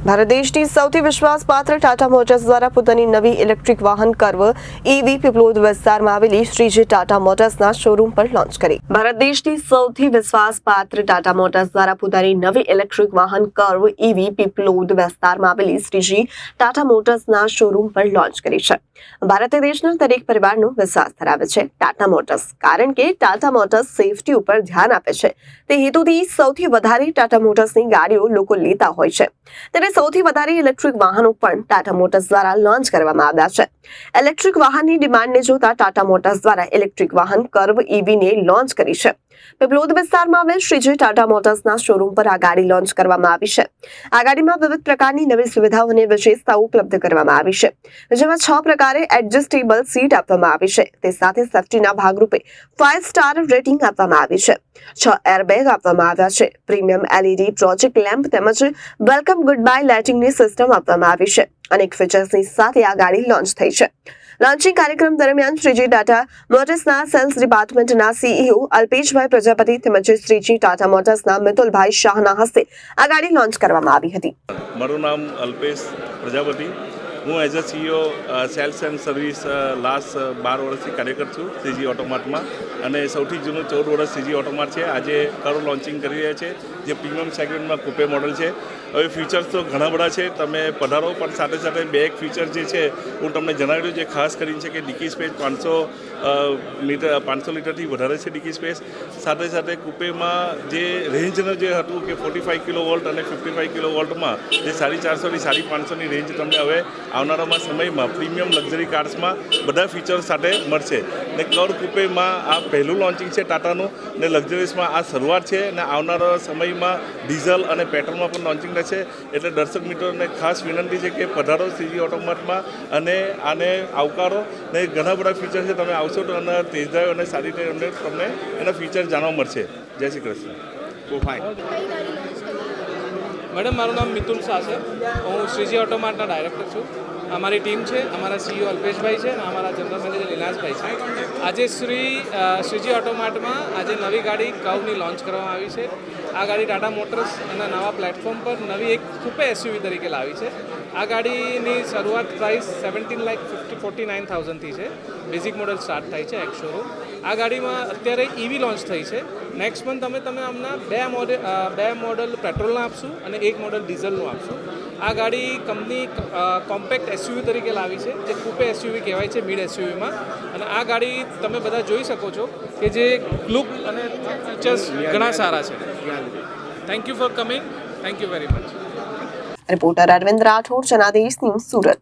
ભારત દેશની સૌથી વિશ્વાસપાત્ર ટાટા મોટર્સ દ્વારા પોતાની નવી ઇલેક્ટ્રિક વાહન કર્વ ઈવી પીપલોદ વિસ્તારમાં આવેલી શ્રીજી ટાટા મોટર્સના શોરૂમ પર લોન્ચ કરી. ભારત દેશની સૌથી વિશ્વાસપાત્ર ટાટા મોટર્સ દ્વારા પોતાની નવી ઇલેક્ટ્રિક વાહન કર્વ ઈવી પીપલોદ વિસ્તારમાં આવેલી શ્રીજી ટાટા મોટર્સના શોરૂમ પર લોન્ચ કરી છે. ભારત દેશના દરેક પરિવારનો વિશ્વાસ ધરાવે છે ટાટા મોટર્સ, કારણ કે ટાટા મોટર્સ સેફટી ઉપર ધ્યાન આપે છે. તે હેતુથી સૌથી વધારે ટાટા મોટર્સની ગાડીઓ લોકો લેતા હોય છે. ત્યારે સૌથી વધારે ઇલેક્ટ્રિક વાહનો પણ ટાટા મોટર્સ દ્વારા લોન્ચ કરવામાં આવ્યા છે. ઇલેક્ટ્રિક વાહનની ડિમાન્ડને જોતા ટાટા મોટર્સ દ્વારા ઇલેક્ટ્રિક વાહન કર્વ ઈવીને લોન્ચ કરી છે. પીપલોદ વિસ્તારમાં આવેલ શ્રીજી ટાટા મોટર્સના શોરૂમ પર આ ગાડી લોન્ચ કરવામાં આવી છે. આ ગાડીમાં વિવિધ પ્રકારની નવી સુવિધાઓ અને વિશેષતાઓ ઉપલબ્ધ કરવામાં આવી છે, જેમાં 6 પ્રકારે એડજસ્ટેબલ સીટ આપવામાં આવી છે. તે સાથે સેફટીના ભાગરૂપે 5 સ્ટાર રેટિંગ આપવામાં આવી છે. 6 એરબેગ આપવામાં આવ્યા છે. પ્રીમિયમ LED પ્રોજેક્ટ લેમ્પ તેમજ વેલકમ ગુડ બાય લાઇટિંગની સિસ્ટમ આપવામાં આવી છે. અનેક ફીચર્સની સાથે આ ગાડી લોન્ચ થઈ છે. લોન્ચિંગ કાર્યક્રમ દરમિયાન શ્રીજી ટાટા મોટર્સના સેલ્સ ડિપાર્ટમેન્ટના CEO અલ્પેશભાઈ પ્રજાપતિ તેમજ શ્રીજી ટાટા મોટર્સના મિતુલભાઈ શાહના હસ્તે આ ગાડી લોન્ચ કરવામાં આવી હતી. મારું નામ અલ્પેશ પ્રજાપતિ. હું as a CEO cells and service last 12 વર્ષથી કાર્યરત છું શ્રીજી ઓટોમાર્ટમાં, અને સૌથી જૂનું 14 વર્ષ શ્રીજી ઓટોમાર્ટ છે. આજે કર્વ લોન્ચિંગ કરી રહ્યા છે, જે પ્રીમિયમ સેગમેન્ટમાં કુપે મોડલ છે. હવે ફીચર્સ તો ઘણા બધા છે, તમે પધારો. પણ સાથે સાથે બે એક ફીચર જે છે હું તમને જણાવ્યું, જે ખાસ કરીને છે કે ડિકી સ્પેસ 500 લીટરથી વધારે છે ડિકી સ્પેસ. સાથે સાથે કુપેમાં જે રેન્જનું જે હતું કે 45 કિલોવોલ્ટ અને 55 કિલોવોલ્ટમાં જે 450 થી 550ની રેન્જ તમને હવે આવનારામાં સમયમાં પ્રીમિયમ લક્ઝરી કાર્સમાં બધા ફીચર્સ સાથે મળશે. ને કર્વ કુપેમાં આ પહેલું લોન્ચિંગ છે ટાટાનું, ને લક્ઝરીસમાં આ શરૂઆત છે. અને આવનારા સમયમાં ડીઝલ અને પેટ્રોલમાં પણ લોન્ચિંગ રહેશે. એટલે દર્શક મિત્રોને ખાસ વિનંતી છે કે પધારો શ્રીજી ઓટોમાર્ટમાં અને આને આવકારો. ને ઘણા બધા ફીચર છે, તમે આવશો તો અને ટેસ્ટ ડ્રાઈવ અને સારી રીતે તમને એના ફીચર જાણવા મળશે. જય શ્રી કૃષ્ણ. મેડમ, મારું નામ મિતુલ શાહ છે. હું શ્રીજી ઓટોમાર્ટના ડાયરેક્ટર છું. અમારી ટીમ છે, અમારા CEO અલ્પેશભાઈ છે અને અમારા જનરલ મેનેજર લીલાસભાઈ છે. આજે શ્રીજી ઓટોમાર્ટમાં આજે નવી ગાડી કર્વની લોન્ચ કરવામાં આવી છે. આ ગાડી ટાટા મોટર્સ એના નવા પ્લેટફોર્મ પર નવી એક કુપે SUV તરીકે લાવી છે. આ ગાડીની શરૂઆત પ્રાઇસ 17,49,000થી છે. બેઝિક મોડલ સ્ટાર્ટ થાય છે એક્સ શોરૂમ. આ ગાડીમાં અત્યારે ઈવી લોન્ચ થઈ છે. નેક્સ્ટ મંથ તમે અમને બે મોડલ પેટ્રોલના આપશું અને એક મોડલ ડીઝલનું આપશું. આ ગાડી કંપની કોમ્પેક્ટ SUV તરીકે લાવી છે, જે કુપે SUV કહેવાય છે મિડ SUVમાં. અને આ ગાડી તમે બધા જોઈ શકો છો કે જે લુક અને ફીચર્સ ઘણા સારા છે. Thank you for coming. Thank you very much. Reporter Arvind Rathod, Janadesh news, Surat.